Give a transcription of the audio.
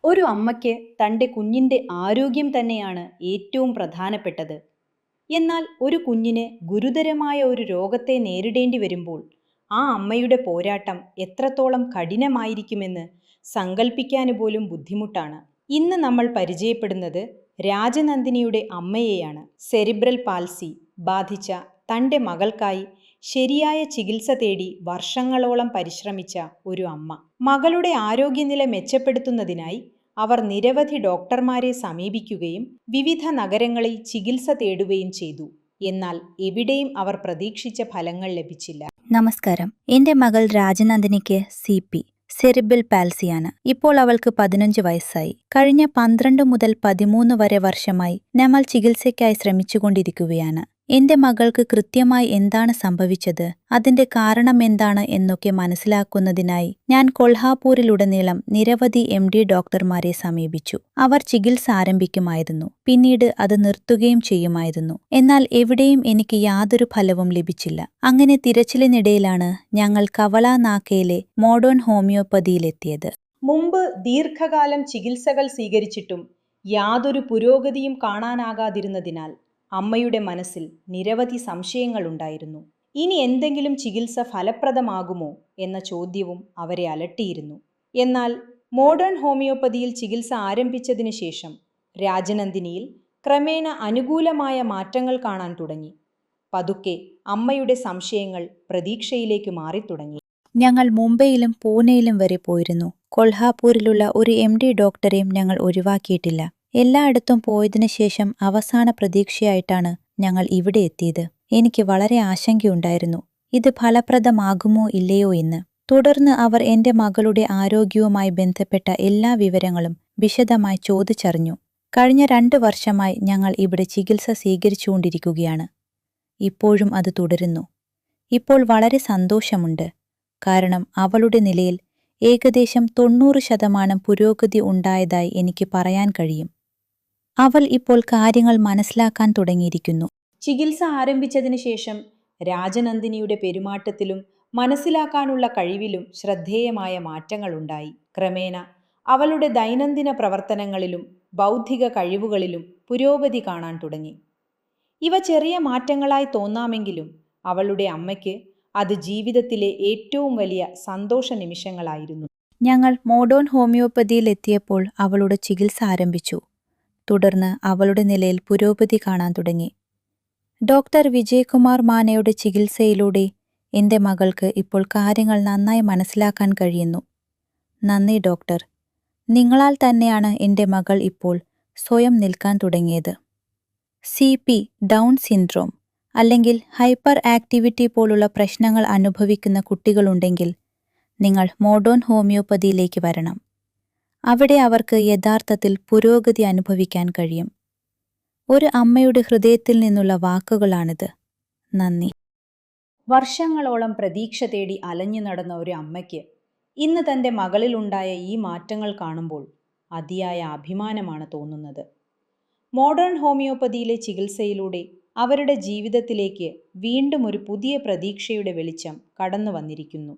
ഒരു അമ്മയ്ക്ക് തൻ്റെ കുഞ്ഞിൻ്റെ ആരോഗ്യം തന്നെയാണ് ഏറ്റവും പ്രധാനപ്പെട്ടത്. എന്നാൽ ഒരു കുഞ്ഞിന് ഗുരുതരമായ ഒരു രോഗത്തെ നേരിടേണ്ടി വരുമ്പോൾ ആ അമ്മയുടെ പോരാട്ടം എത്രത്തോളം കഠിനമായിരിക്കുമെന്ന് സങ്കല്പിക്കാൻ പോലും ബുദ്ധിമുട്ടാണ്. ഇന്ന് നമ്മൾ പരിചയപ്പെടുന്നത് രാജനന്ദിനിയുടെ അമ്മയെയാണ്. സെറിബ്രൽ പാൽസി ബാധിച്ച തൻ്റെ മകൾക്കായി ശരിയായ ചികിത്സ തേടി വർഷങ്ങളോളം പരിശ്രമിച്ച ഒരു അമ്മ. മകളുടെ ആരോഗ്യനില മെച്ചപ്പെടുത്തുന്നതിനായി അവർ നിരവധി ഡോക്ടർമാരെ സമീപിക്കുകയും വിവിധ നഗരങ്ങളിൽ ചികിത്സ തേടുകയും ചെയ്തു. എന്നാൽ എവിടെയും അവർ പ്രതീക്ഷിച്ച ഫലങ്ങൾ ലഭിച്ചില്ല. നമസ്കാരം. എന്റെ മകൾ രാജനന്ദിനിക്ക് CP സെറിബ്രൽ പാൽസിയാണ്. ഇപ്പോൾ അവൾക്ക് 15 വയസ്സായി. കഴിഞ്ഞ 12 മുതൽ 13 വരെ വർഷമായി നമ്മൾ ചികിത്സയ്ക്കായി ശ്രമിച്ചുകൊണ്ടിരിക്കുകയാണ്. എന്റെ മകൾക്ക് കൃത്യമായി എന്താണ് സംഭവിച്ചത്, അതിന്റെ കാരണം എന്താണ് എന്നൊക്കെ മനസ്സിലാക്കുന്നതിനായി ഞാൻ കൊൽഹാപൂരിലുടനീളം നിരവധി MD ഡോക്ടർമാരെ സമീപിച്ചു. അവർ ചികിത്സ ആരംഭിക്കുമായിരുന്നു, പിന്നീട് അത് നിർത്തുകയും ചെയ്യുമായിരുന്നു. എന്നാൽ എവിടെയും എനിക്ക് യാതൊരു ഫലവും ലഭിച്ചില്ല. അങ്ങനെ തിരച്ചിലിനിടയിലാണ് ഞങ്ങൾ കവളനാക്കയിലെ മോഡേൺ ഹോമിയോപ്പതിയിലെത്തിയത്. മുമ്പ് ദീർഘകാലം ചികിത്സകൾ സ്വീകരിച്ചിട്ടും യാതൊരു പുരോഗതിയും കാണാനാകാതിരുന്നതിനാൽ അമ്മയുടെ മനസ്സിൽ നിരവധി സംശയങ്ങളുണ്ടായിരുന്നു. ഇനി എന്തെങ്കിലും ചികിത്സ ഫലപ്രദമാകുമോ എന്ന ചോദ്യവും അവരെ അലട്ടിയിരുന്നു. എന്നാൽ മോഡേൺ ഹോമിയോപ്പതിയിൽ ചികിത്സ ആരംഭിച്ചതിനു ശേഷം രാജനന്ദിനിയിൽ ക്രമേണ അനുകൂലമായ മാറ്റങ്ങൾ കാണാൻ തുടങ്ങി. പതുക്കെ അമ്മയുടെ സംശയങ്ങൾ പ്രതീക്ഷയിലേക്ക് മാറിത്തുടങ്ങി. ഞങ്ങൾ മുംബൈയിലും പൂനെയിലും വരെ പോയിരുന്നു. കൊൽഹാപൂരിലുള്ള ഒരു MD ഡോക്ടറെയും ഞങ്ങൾ ഒഴിവാക്കിയിട്ടില്ല. എല്ലായിടത്തും പോയതിനു ശേഷം അവസാന പ്രതീക്ഷയായിട്ടാണ് ഞങ്ങൾ ഇവിടെ എത്തിയത്. എനിക്ക് വളരെ ആശങ്കയുണ്ടായിരുന്നു, ഇത് ഫലപ്രദമാകുമോ ഇല്ലയോ എന്ന്. തുടർന്ന് അവർ എന്റെ മകളുടെ ആരോഗ്യവുമായി ബന്ധപ്പെട്ട എല്ലാ വിവരങ്ങളും വിശദമായി ചോദിച്ചറിഞ്ഞു. കഴിഞ്ഞ 2 വർഷമായി ഞങ്ങൾ ഇവിടെ ചികിത്സ സ്വീകരിച്ചുകൊണ്ടിരിക്കുകയാണ്. ഇപ്പോഴും അത് തുടരുന്നു. ഇപ്പോൾ വളരെ സന്തോഷമുണ്ട്, കാരണം അവളുടെ നിലയിൽ ഏകദേശം 90% പുരോഗതി ഉണ്ടായതായി എനിക്ക് പറയാൻ കഴിയും. അവൾ ഇപ്പോൾ കാര്യങ്ങൾ മനസ്സിലാക്കാൻ തുടങ്ങിയിരിക്കുന്നു. ചികിത്സ ആരംഭിച്ചതിന് ശേഷം രാജനന്ദിനിയുടെ പെരുമാറ്റത്തിലും മനസ്സിലാക്കാനുള്ള കഴിവിലും ശ്രദ്ധേയമായ മാറ്റങ്ങളുണ്ടായി. ക്രമേണ അവളുടെ ദൈനംദിന പ്രവർത്തനങ്ങളിലും ബൗദ്ധിക കഴിവുകളിലും പുരോഗതി കാണാൻ തുടങ്ങി. ഇവ ചെറിയ മാറ്റങ്ങളായി തോന്നാമെങ്കിലും അവളുടെ അമ്മയ്ക്ക് അത് ജീവിതത്തിലെ ഏറ്റവും വലിയ സന്തോഷ നിമിഷങ്ങളായിരുന്നു. ഞങ്ങൾ മോഡേൺ ഹോമിയോപ്പതിയിൽ എത്തിയപ്പോൾ അവളുടെ ചികിത്സ ആരംഭിച്ചു. തുടർന്ന് അവളുടെ നിലയിൽ പുരോഗതി കാണാൻ തുടങ്ങി. ഡോക്ടർ വിജയകുമാർ മാനയുടെ ചികിത്സയിലൂടെ എന്റെ മകൾക്ക് ഇപ്പോൾ കാര്യങ്ങൾ നന്നായി മനസ്സിലാക്കാൻ കഴിയുന്നു. നന്ദി ഡോക്ടർ. നിങ്ങളാൽ തന്നെയാണ് എന്റെ മകൾ ഇപ്പോൾ സ്വയം നിൽക്കാൻ തുടങ്ങിയത്. CP ഡൗൺ സിൻഡ്രോം അല്ലെങ്കിൽ ഹൈപ്പർ ആക്ടിവിറ്റി പോലുള്ള പ്രശ്നങ്ങൾ അനുഭവിക്കുന്ന കുട്ടികളുണ്ടെങ്കിൽ നിങ്ങൾ മോഡേൺ ഹോമിയോപ്പതിയിലേക്ക് വരണം. അവിടെ അവർക്ക് യഥാർത്ഥത്തിൽ പുരോഗതി അനുഭവിക്കാൻ കഴിയും. ഒരു അമ്മയുടെ ഹൃദയത്തിൽ നിന്നുള്ള വാക്കുകളാണിത്. നന്ദി. വർഷങ്ങളോളം പ്രതീക്ഷ തേടി അലഞ്ഞു നടന്ന ഒരു അമ്മയ്ക്ക് ഇന്ന് തൻ്റെ മകളിലുണ്ടായ ഈ മാറ്റങ്ങൾ കാണുമ്പോൾ അതിയായ അഭിമാനമാണ് തോന്നുന്നത്. മോഡേൺ ഹോമിയോപ്പതിയിലെ ചികിത്സയിലൂടെ അവരുടെ ജീവിതത്തിലേക്ക് വീണ്ടും ഒരു പുതിയ പ്രതീക്ഷയുടെ വെളിച്ചം കടന്നു വന്നിരിക്കുന്നു.